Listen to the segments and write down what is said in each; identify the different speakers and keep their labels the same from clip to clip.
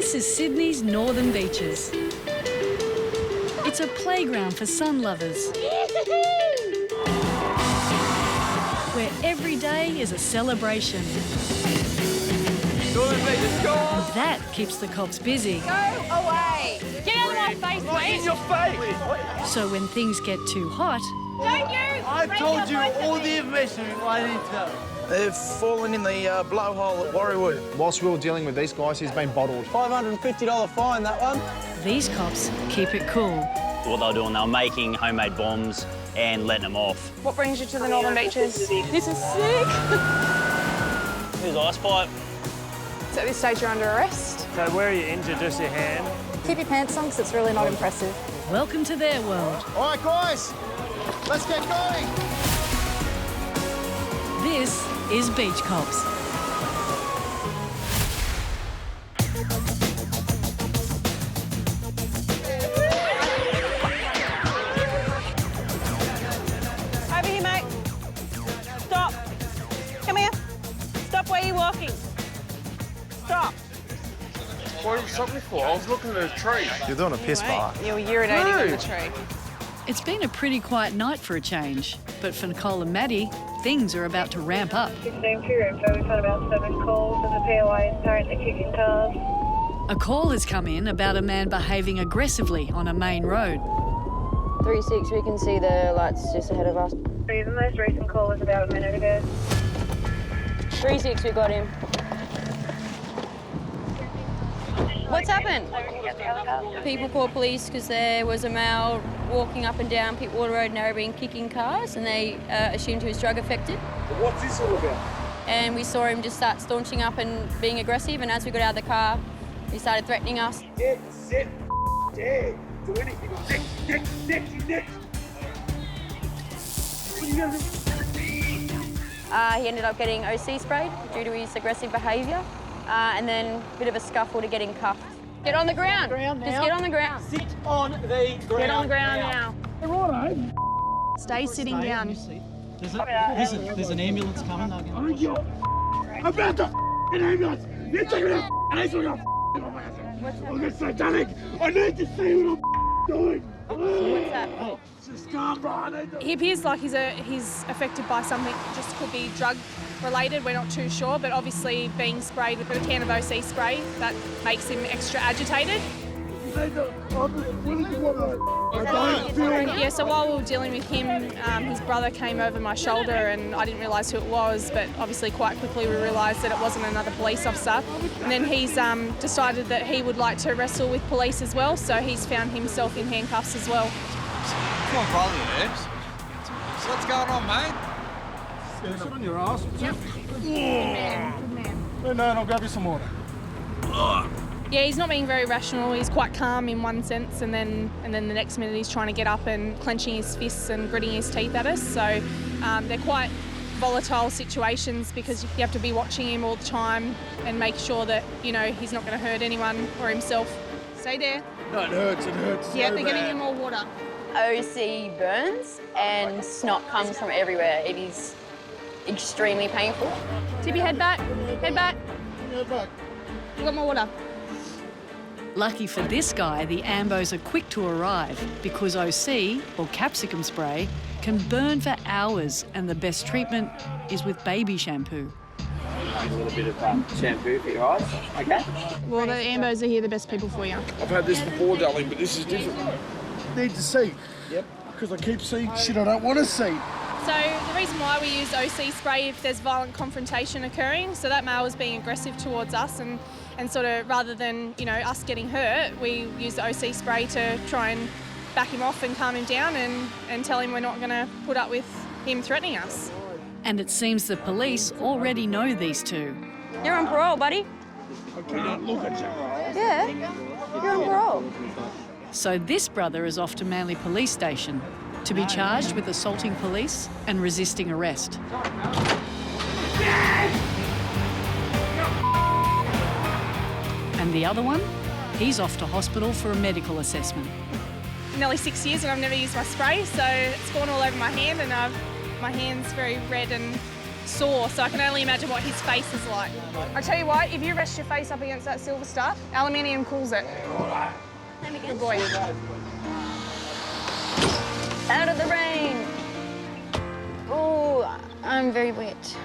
Speaker 1: This is Sydney's northern beaches. It's a playground for sun lovers, where every day is a celebration. That keeps the cops busy.
Speaker 2: Go away! Get out of my face, mate!
Speaker 3: In your face!
Speaker 1: So when things get too hot,
Speaker 2: Don't you!
Speaker 3: I've told you all the information I need to know.
Speaker 4: They've fallen in the blowhole at Warriewood.
Speaker 5: Whilst we were dealing with these guys, he's been bottled.
Speaker 4: $550 fine, that one.
Speaker 1: these cops keep it cool.
Speaker 6: What they were doing, they were making homemade bombs and letting them off.
Speaker 2: What brings you to the northern beaches? This is sick!
Speaker 6: Here's Ice Pipe.
Speaker 2: So at this stage you're under arrest.
Speaker 3: So where are you injured? Just your hand?
Speaker 7: Keep your pants on because it's really not impressive.
Speaker 1: Welcome to their world.
Speaker 5: All right, guys, let's get going.
Speaker 1: This is Beach Cops.
Speaker 2: Over here, mate. Stop. Come here. Stop where you're walking. Stop.
Speaker 3: What are you stopping me for? I was looking at a tree.
Speaker 5: You're doing a piss bar.
Speaker 2: You were urinating on the tree.
Speaker 1: It's been a pretty quiet night for a change, but for Nicole and Maddie, things are about to ramp up.
Speaker 8: 16 Pure Info, we've had about 7 calls and the POI is apparently kicking cars.
Speaker 1: A call has come in about a man behaving aggressively on a main road.
Speaker 7: 3-6, we can see the lights just ahead of us.
Speaker 8: The most recent call was about a minute ago.
Speaker 7: 3-6, we got him. What's happened? People called police because there was a male walking up and down Pittwater Road and being kicking cars, and they assumed he was drug affected.
Speaker 3: What's this all about?
Speaker 7: And we saw him just start staunching up and being aggressive, and as we got out of the car, he started threatening us.
Speaker 3: Get, sit, dead. Do anything. Next. What are you going to do?
Speaker 7: He ended up getting OC sprayed due to his aggressive behaviour, and then a bit of a scuffle to getting cuffed. Get on the ground. Just get on the ground.
Speaker 3: Sit on the ground.
Speaker 2: Get on the ground now. Stay sitting down.
Speaker 9: There's an ambulance coming.
Speaker 3: About the ambulance. You're taking a I'm so satanic. I need to see what I'm doing.
Speaker 7: What's that?
Speaker 3: Just calm, bro.
Speaker 2: He appears like he's affected by something, just could be drug related, we're not too sure, but obviously being sprayed with a can of OC spray, that makes him extra agitated. Yeah, so while we were dealing with him, his brother came over my shoulder and I didn't realise who it was, but obviously quite quickly we realised that it wasn't another police officer. And then he's decided that he would like to wrestle with police as well, so he's found himself in handcuffs as well.
Speaker 10: Come on, brother, Ebs. So what's going on, mate?
Speaker 3: Sit on your ass.
Speaker 2: Yep. Good man.
Speaker 3: No, I'll grab you some water.
Speaker 2: Yeah, he's not being very rational. He's quite calm in one sense, and then the next minute he's trying to get up and clenching his fists and gritting his teeth at us. So they're quite volatile situations because you have to be watching him all the time and make sure that, you know, he's not going to hurt anyone or himself. Stay there.
Speaker 3: No, it hurts.
Speaker 2: Yeah, they're getting him more water.
Speaker 7: OC burns and snot comes from everywhere. It is extremely painful.
Speaker 2: Tip your head back. Head back. You got more water.
Speaker 1: Lucky for this guy, the ambos are quick to arrive because OC, or capsicum spray, can burn for hours, and the best treatment is with baby shampoo.
Speaker 6: A little bit of shampoo for your eyes, okay?
Speaker 2: Well, the ambos are here, the best people for you.
Speaker 3: I've had this before, darling, but this is different. Need to see. Yep. Because I keep seeing shit I don't want to see.
Speaker 2: So the reason why we use OC spray if there's violent confrontation occurring, so that male was being aggressive towards us and sort of rather than, you know, us getting hurt, we use the OC spray to try and back him off and calm him down and tell him we're not going to put up with him threatening us.
Speaker 1: And it seems the police already know these two.
Speaker 7: You're on parole, buddy.
Speaker 3: I cannot look at you.
Speaker 7: Yeah, you're on parole.
Speaker 1: So this brother is off to Manly Police Station to be charged with assaulting police and resisting arrest. And the other one, he's off to hospital for a medical assessment.
Speaker 2: Nearly 6 years and I've never used my spray, so it's gone all over my hand and my hand's very red and sore, so I can only imagine what his face is like. I tell you what, if you rest your face up against that silver stuff, aluminium cools it. Good boy.
Speaker 7: Out of the rain. Oh, I'm very wet.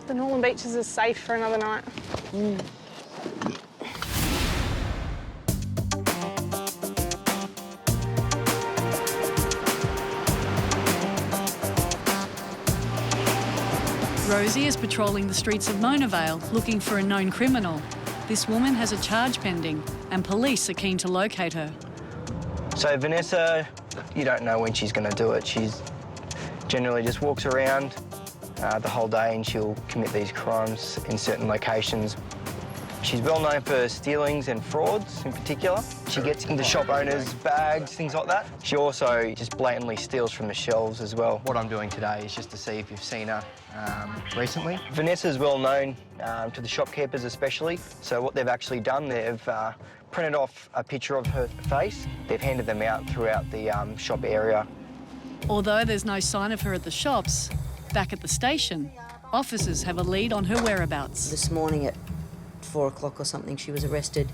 Speaker 2: The Northern Beaches is safe for another night.
Speaker 1: Rosie is patrolling the streets of Mona Vale looking for a known criminal. This woman has a charge pending and police are keen to locate her.
Speaker 4: So Vanessa, you don't know when she's going to do it. She's generally just walks around the whole day and she'll commit these crimes in certain locations. She's well known for stealings and frauds in particular. She gets into shop owners' bags, things like that. She also just blatantly steals from the shelves as well. What I'm doing today is just to see if you've seen her recently. Vanessa's well known to the shopkeepers especially. So what they've actually done, they've printed off a picture of her face. They've handed them out throughout the shop area.
Speaker 1: Although there's no sign of her at the shops, back at the station, officers have a lead on her whereabouts.
Speaker 11: This morning at 4 o'clock or something, she was arrested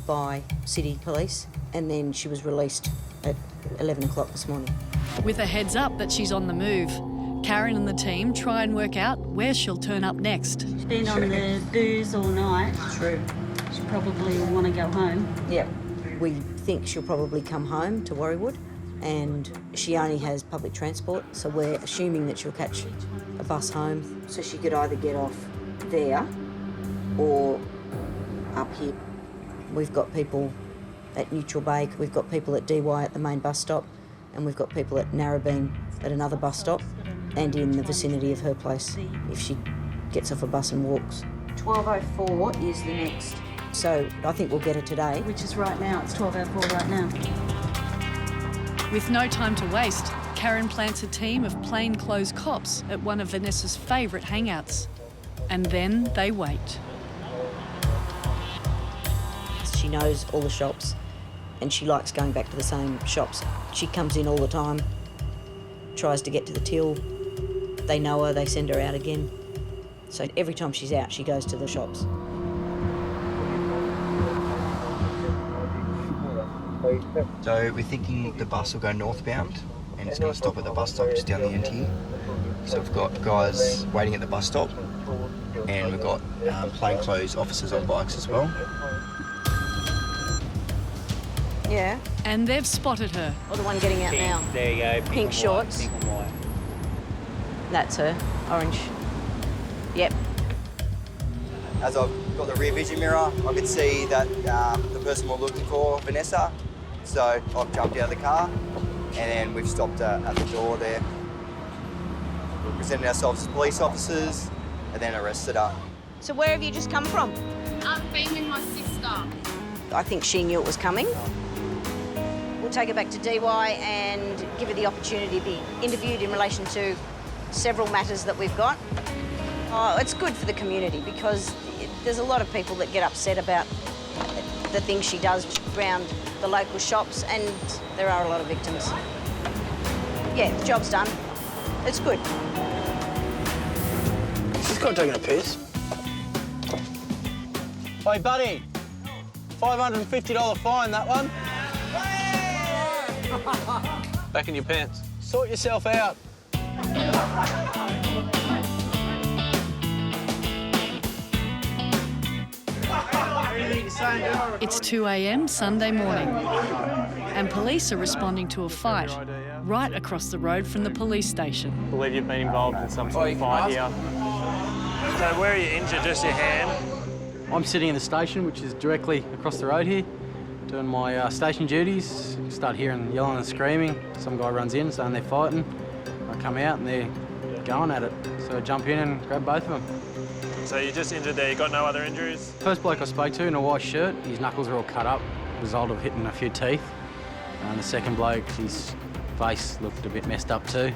Speaker 11: by city police and then she was released at 11 o'clock this morning.
Speaker 1: With a heads up that she's on the move, Karen and the team try and work out where she'll turn up next.
Speaker 12: She's been on the booze all night.
Speaker 11: True.
Speaker 12: She probably will want to go home.
Speaker 11: Yeah. We think she'll probably come home to Warriewood and she only has public transport, so we're assuming that she'll catch a bus home. So she could either get off there or up here. We've got people at Neutral Bay, we've got people at DY at the main bus stop, and we've got people at Narrabeen at another bus stop and in the vicinity of her place if she gets off a bus and walks. 12:04 is the next. So I think we'll get her today.
Speaker 12: Which is right now, it's 12:04 right now.
Speaker 1: With no time to waste, Karen plants a team of plainclothes cops at one of Vanessa's favourite hangouts. And then they wait.
Speaker 11: She knows all the shops and she likes going back to the same shops. She comes in all the time, tries to get to the till. They know her, they send her out again. So every time she's out, she goes to the shops.
Speaker 4: So we're thinking the bus will go northbound and it's going to stop at the bus stop just down the end here. So we've got guys waiting at the bus stop and we've got plainclothes officers on bikes as well.
Speaker 11: Yeah.
Speaker 1: And they've spotted her.
Speaker 11: Or the one getting out now.
Speaker 6: There you go.
Speaker 11: Pink shorts.
Speaker 6: Pink and white.
Speaker 11: That's her. Orange. Yep.
Speaker 13: As I've got the rear vision mirror, I could see that the person we're looking for, Vanessa. So I've jumped out of the car and then we've stopped at the door there. We presented ourselves as police officers and then arrested her.
Speaker 11: So where have you just come from?
Speaker 14: I've been with my sister.
Speaker 11: I think she knew it was coming. We'll take her back to DY and give her the opportunity to be interviewed in relation to several matters that we've got. It's good for the community because there's a lot of people that get upset about the things she does around the local shops and there are a lot of victims. Yeah, the job's done. It's good.
Speaker 4: She's got taking a piss.
Speaker 10: Hey, buddy. $550 fine, that one. Back in your pants. Sort yourself out.
Speaker 1: It's 2 a.m. Sunday morning, and police are responding to a fight right across the road from the police station.
Speaker 15: I believe you've been involved in some sort of fight here. So where are you injured? Just your hand?
Speaker 9: I'm sitting in the station, which is directly across the road here, doing my station duties. Start hearing yelling and screaming. Some guy runs in saying they're fighting. I come out and they're going at it. So I jump in and grab both of them.
Speaker 15: So you're just injured there, you got no other injuries?
Speaker 9: First bloke I spoke to in a white shirt, his knuckles are all cut up, result of hitting a few teeth. And the second bloke, his face looked a bit messed up too,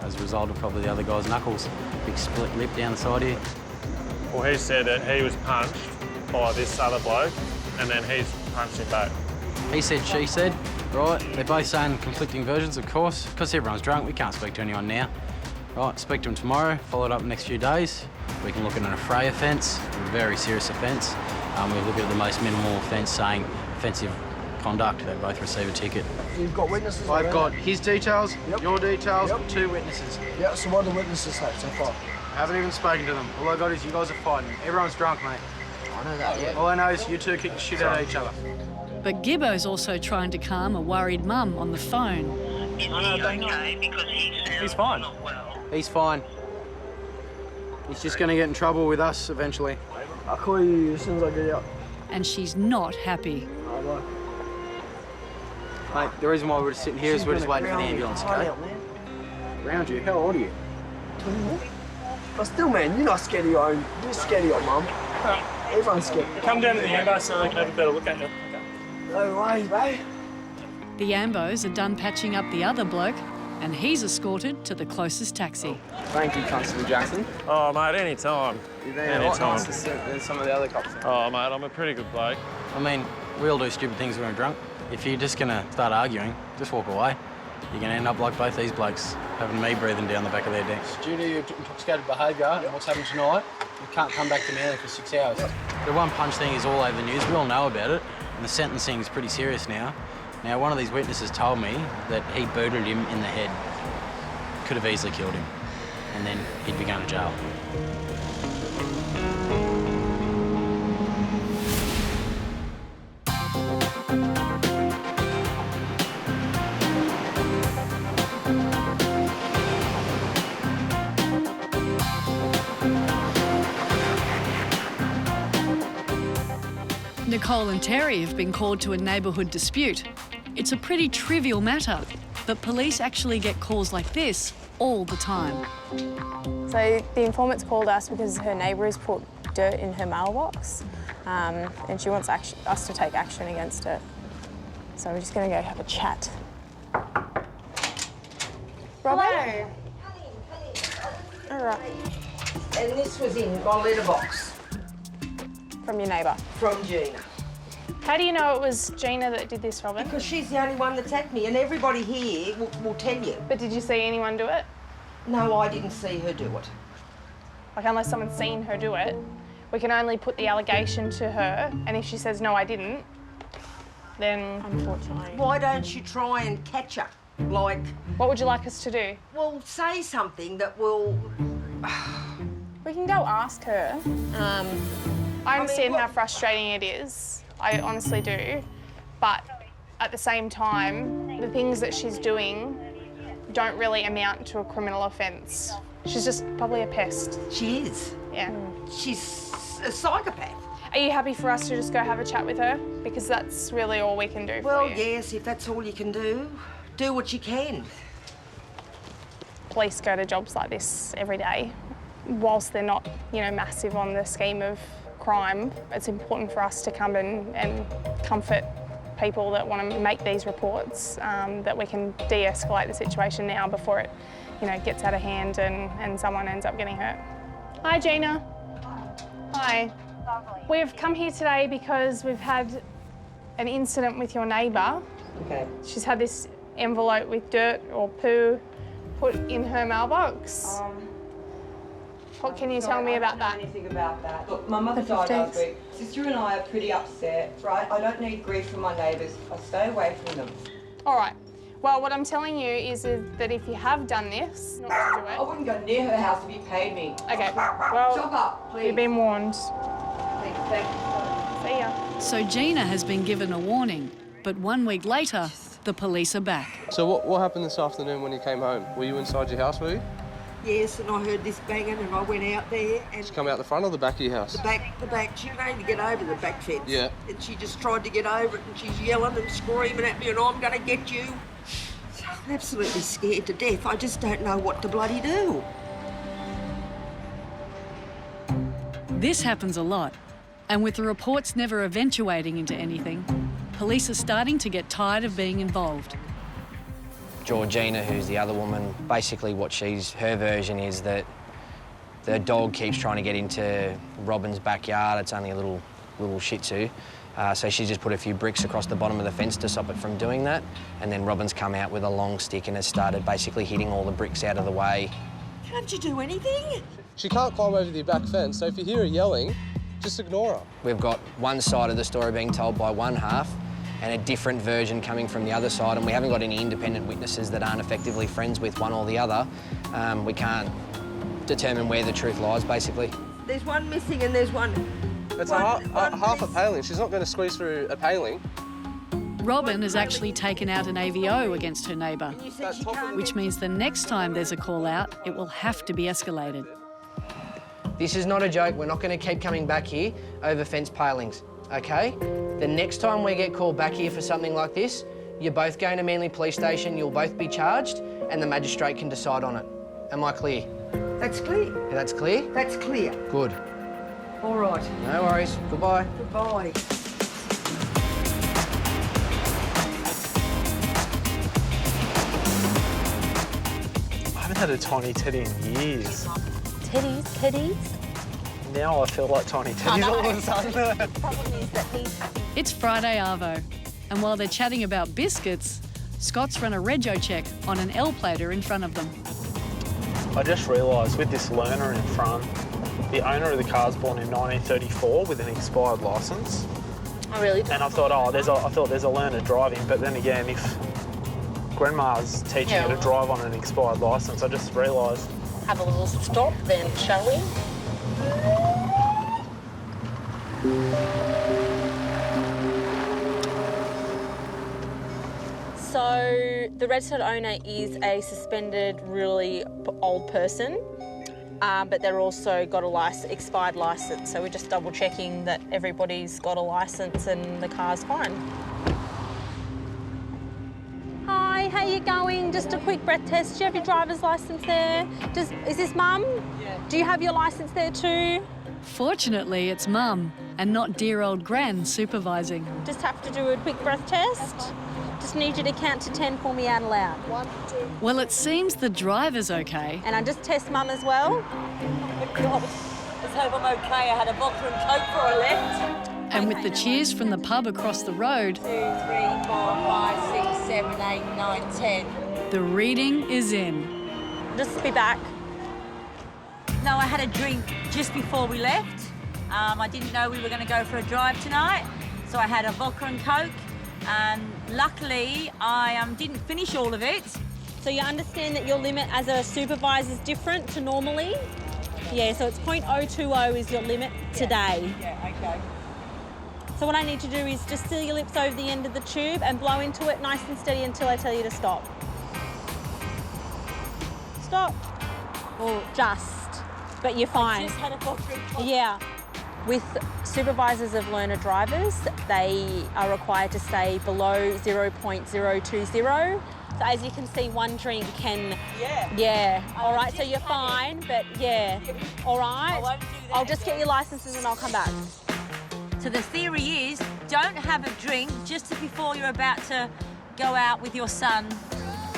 Speaker 9: as a result of probably the other guy's knuckles. Big split lip down the side here.
Speaker 15: Well, he said that he was punched by this other bloke, and then he's punched him back.
Speaker 9: He said, she said, right? They're both saying conflicting versions, of course. Because everyone's drunk, we can't speak to anyone now. Right, speak to him tomorrow, follow it up the next few days. We can look at an affray offence, a very serious offence. We look at the most minimal offence, saying offensive conduct. They both receive a ticket.
Speaker 3: You've got witnesses?
Speaker 5: I've got his details, your details, 2 witnesses.
Speaker 3: Yeah, so what do the witnesses say so far?
Speaker 9: I haven't even spoken to them. All I got is you guys are fighting. Everyone's drunk, mate.
Speaker 3: I know that, yeah.
Speaker 9: All I know is you two kick the shit out of each other.
Speaker 1: But Gibbo's also trying to calm a worried mum on the phone.
Speaker 9: He's fine. He's fine. He's just going to get in trouble with us eventually.
Speaker 3: I'll call you as soon as I get out.
Speaker 1: And she's not happy.
Speaker 9: Mate, the reason why we're sitting here is we're just waiting for the ambulance, okay? Around you? How old are you?
Speaker 3: 21. But still, man, you're not scared of your own. You're scared of your mum. Everyone's scared.
Speaker 15: Come down to the ambo so they can have a better look at you.
Speaker 3: No way, mate.
Speaker 1: The Ambos are done patching up the other bloke, and he's escorted to the closest taxi.
Speaker 16: Thank you, Constable Jackson.
Speaker 15: Oh, mate, any time.
Speaker 16: You've been a lot nicer than some of the other cops.
Speaker 15: Oh, mate, I'm a pretty good bloke.
Speaker 9: I mean, we all do stupid things when we're drunk. If you're just going to start arguing, just walk away. You're going to end up like both these blokes, having me breathing down the back of their decks. Due to your intoxicated behaviour and what's happened tonight, you can't come back to Manly for 6 hours. The one punch thing is all over the news. We all know about it, and the sentencing is pretty serious now. Now, one of these witnesses told me that he booted him in the head. Could have easily killed him, and then he'd be going to jail.
Speaker 1: Nicole and Terry have been called to a neighbourhood dispute. It's a pretty trivial matter, but police actually get calls like this all the time.
Speaker 2: So the informant's called us because her neighbour has put dirt in her mailbox and she wants us to take action against it. So we're just going to go have a chat. Robert? All right.
Speaker 11: And this was in my letterbox.
Speaker 2: From your neighbour?
Speaker 11: From Gina.
Speaker 2: How do you know it was Gina that did this, Robin?
Speaker 11: Because she's the only one that attacked me, and everybody here will tell you.
Speaker 2: But did you see anyone do it?
Speaker 11: No, I didn't see her do it.
Speaker 2: Like, unless someone's seen her do it, we can only put the allegation to her, and if she says, no, I didn't, then unfortunately...
Speaker 11: Why don't you try and catch her? Like...
Speaker 2: What would you like us to do?
Speaker 11: Well, say something that will...
Speaker 2: We can go ask her. I understand how frustrating it is. I honestly do. But at the same time, the things that she's doing don't really amount to a criminal offence. She's just probably a pest.
Speaker 11: She is.
Speaker 2: Yeah.
Speaker 11: She's a psychopath.
Speaker 2: Are you happy for us to just go have a chat with her? Because that's really all we can do for you.
Speaker 11: Well, yes, if that's all you can do what you can.
Speaker 2: Police go to jobs like this every day. Whilst they're not, massive on the scheme of crime, it's important for us to come and comfort people that want to make these reports, that we can de-escalate the situation now before it, gets out of hand and someone ends up getting hurt. Hi, Gina. Hi. We've come here today because we've had an incident with your neighbour.
Speaker 11: Okay.
Speaker 2: She's had this envelope with dirt or poo put in her mailbox. What can you tell me about that?
Speaker 17: I don't know anything about that. Look, my mother died last week. Sister and I are pretty upset, right? I don't need grief from my neighbours. I stay away from them.
Speaker 2: All right. Well, what I'm telling you is that if you have done this, not to do it.
Speaker 17: I wouldn't go near her house if you paid me.
Speaker 2: Okay. Well,
Speaker 17: shut up, please.
Speaker 2: You've been warned.
Speaker 17: Please, thank you.
Speaker 2: See ya.
Speaker 1: So Gina has been given a warning, but 1 week later, the police are back.
Speaker 18: So what happened this afternoon when you came home? Were you inside your house, were you?
Speaker 11: Yes, and I heard this banging and I went out there and...
Speaker 18: Did you come out the front or the back of your house?
Speaker 11: The back. She was going to get over the back fence.
Speaker 18: Yeah.
Speaker 11: And she just tried to get over it and she's yelling and screaming at me and I'm going to get you. I'm absolutely scared to death. I just don't know what to bloody do.
Speaker 1: This happens a lot. And with the reports never eventuating into anything, police are starting to get tired of being involved.
Speaker 4: Georgina, who's the other woman, basically her version is that the dog keeps trying to get into Robin's backyard. It's only a little Shih Tzu. So she's just put a few bricks across the bottom of the fence to stop it from doing that. And then Robin's come out with a long stick and has started basically hitting all the bricks out of the way
Speaker 11: Can't you do anything?
Speaker 18: She can't climb over the back fence, so if you hear her yelling, just ignore her.
Speaker 4: We've got one side of the story being told by one half and a different version coming from the other side, and we haven't got any independent witnesses that aren't effectively friends with one or the other. We can't determine where the truth lies, basically.
Speaker 17: There's one missing and there's one...
Speaker 18: It's half a paling. She's not going to squeeze through a paling.
Speaker 1: Robin has actually taken out an AVO against her neighbour, which means the next time there's a call out, it will have to be escalated.
Speaker 4: This is not a joke. We're not going to keep coming back here over fence palings, OK? The next time we get called back here for something like this, you're both going to Manly Police Station, you'll both be charged, and the magistrate can decide on it. Am I clear?
Speaker 17: That's clear.
Speaker 4: Yeah, that's clear?
Speaker 17: That's clear.
Speaker 4: Good.
Speaker 17: All right.
Speaker 4: No worries. Goodbye.
Speaker 17: Goodbye.
Speaker 5: I haven't had a tiny teddy in years.
Speaker 12: Teddies?
Speaker 5: Now I feel like tiny teddies all of a sudden.
Speaker 1: It's Friday Arvo, and while they're chatting about biscuits, Scott's run a rego check on an L-plater in front of them.
Speaker 5: I just realised with this learner in front, the owner of the car's born in 1934 with an expired licence.
Speaker 2: Oh, really?
Speaker 5: And I thought, I thought there's a learner driving, but then again, if Grandma's teaching her to drive on an expired licence, I just realised.
Speaker 2: Have a little stop then, shall we? So the registered owner is a suspended, really old person, but they're also got a expired licence. So we're just double checking that everybody's got a licence and the car's fine. Hi, how you going? Just a quick breath test. Do you have your driver's licence there? Is this Mum? Yeah. Do you have your licence there too?
Speaker 1: Fortunately, it's Mum and not dear old Gran supervising.
Speaker 2: Just have to do a quick breath test. Just need you to count to 10 for me out loud. 1, 2.
Speaker 1: Well, it seems the driver's okay.
Speaker 2: And I just test Mum as well.
Speaker 11: Oh, God. Let's hope I'm okay. I had a vodka and Coke before I left.
Speaker 1: And with the cheers from the pub across the road,
Speaker 11: 2, 3, 4, 5, 6, 7, 8, 9, 10.
Speaker 1: the reading is in.
Speaker 2: Just be back.
Speaker 11: No, I had a drink just before we left. I didn't know we were going to go for a drive tonight, so I had a vodka and Coke, and luckily I didn't finish all of it.
Speaker 2: So you understand that your limit as a supervisor is different to normally? Yeah, so it's .020 is your limit today.
Speaker 11: Yeah, okay.
Speaker 2: So what I need to do is just seal your lips over the end of the tube and blow into it nice and steady until I tell you to stop. Stop. Or just, but you're fine.
Speaker 11: I just had a vodka and Coke.
Speaker 2: Yeah. With supervisors of learner drivers, they are required to stay below 0.020. So as you can see, one drink can... Yeah. All right, so you're fine, but yeah. All right.
Speaker 11: I won't do that.
Speaker 2: I'll just get your licenses and I'll come back.
Speaker 11: So the theory is, don't have a drink just before you're about to go out with your son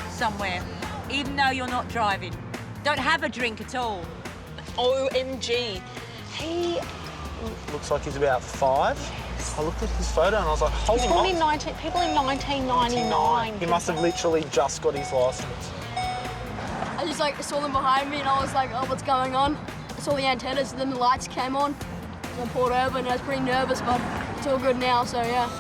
Speaker 11: somewhere, even though you're not driving. Don't have a drink at all.
Speaker 2: OMG. He...
Speaker 5: Looks like he's about 5. I looked at his photo and I was like, holy
Speaker 2: He's probably 19, people in 1999.
Speaker 5: He must have literally just got his licence.
Speaker 14: I just saw them behind me and I was like, oh, what's going on? I saw the antennas and then the lights came on. And I pulled over and I was pretty nervous, but it's all good now, so yeah.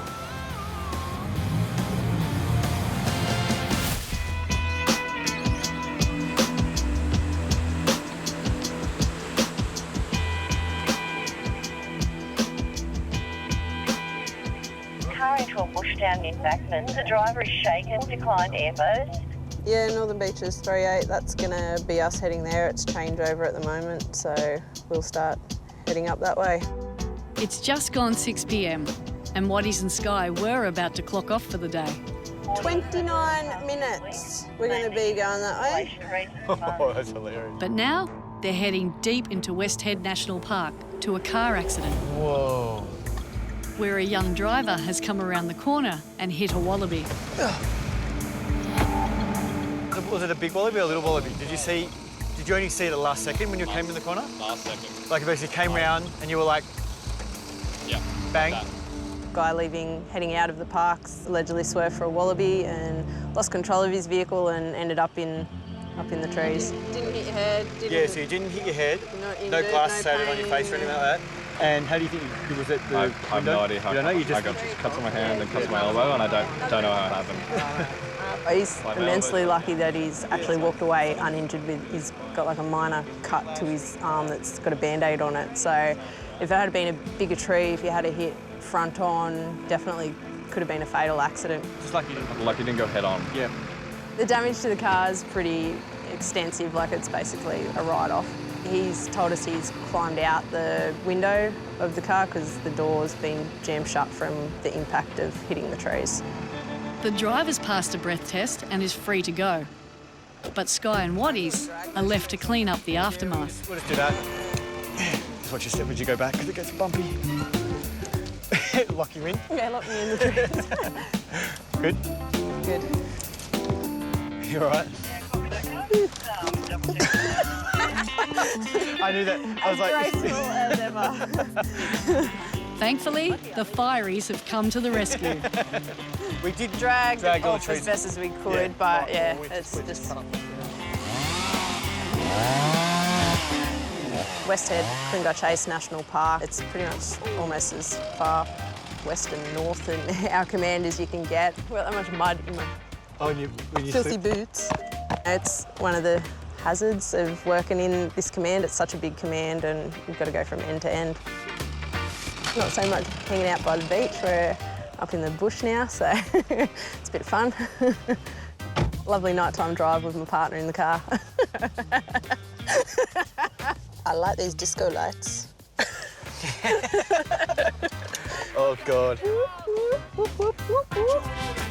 Speaker 8: Car into a bush down embankment. The driver is shaken, declined airbows.
Speaker 2: Yeah, Northern Beaches 38, that's going to be us heading there. It's changeover at the moment, so we'll start heading up that way.
Speaker 1: It's just gone 6 p.m. and Waddies and Sky were about to clock off for the day.
Speaker 2: 29 minutes we're going to be going that way.
Speaker 5: Oh, that's hilarious.
Speaker 1: But now they're heading deep into West Head National Park to a car accident.
Speaker 5: Whoa.
Speaker 1: Where a young driver has come around the corner and hit a wallaby.
Speaker 19: Was it a big wallaby or a little wallaby? Did you only see it at the last second when you came in the corner?
Speaker 10: Last second.
Speaker 19: Like it basically came round and you were like,
Speaker 10: yeah,
Speaker 19: bang.
Speaker 10: That.
Speaker 2: Guy heading out of the parks, allegedly swerved for a wallaby and lost control of his vehicle and ended up in
Speaker 20: up in the trees. Didn't hit your head?
Speaker 19: Yeah, so you didn't hit your head,
Speaker 20: Not
Speaker 19: no
Speaker 20: injured,
Speaker 19: glass
Speaker 20: no
Speaker 19: shattered on your face or anything like that. And how do you think, was it the
Speaker 21: I have no idea how.
Speaker 19: You don't know, you just...
Speaker 21: I got cuts on my hand and cuts on my elbow, and I don't know how it happened.
Speaker 20: He's immensely lucky that he's actually walked away uninjured. He's got like a minor cut to his arm that's got a Band-Aid on it. So if it had been a bigger tree, if you had a hit front on, definitely could have been a fatal accident.
Speaker 19: Just lucky
Speaker 21: you didn't go head on.
Speaker 19: Yeah.
Speaker 20: The damage to the car is pretty extensive, like it's basically a write-off. He's told us he's climbed out the window of the car because the door's been jammed shut from the impact of hitting the trees.
Speaker 1: The driver's passed a breath test and is free to go. But Sky and Waddies are left to clean up the aftermath.
Speaker 19: We'll just do that. Just watch your step as you go back because it gets bumpy. Lock you in.
Speaker 20: Yeah, lock me in the trees.
Speaker 19: Good?
Speaker 20: Good.
Speaker 19: You all right? I knew that. I was like...
Speaker 20: Graceful as ever.
Speaker 1: Thankfully, the fireys have come to the rescue.
Speaker 19: We did
Speaker 20: drag
Speaker 19: all the
Speaker 20: off
Speaker 19: trees
Speaker 20: as best as we could, but yeah, it's just... West Head, Coongar Chase National Park. It's pretty much almost as far west and north in our command as you can get. We've got that much mud in my
Speaker 19: when you
Speaker 20: filthy
Speaker 19: slip.
Speaker 20: boots. It's one of the hazards of working in this command. It's such a big command and you've got to go from end to end. Not so much hanging out by the beach. We're up in the bush now, so it's a bit of fun. Lovely nighttime drive with my partner in the car. I like these disco lights.
Speaker 19: Oh, God.
Speaker 20: Whoop, whoop, whoop, whoop.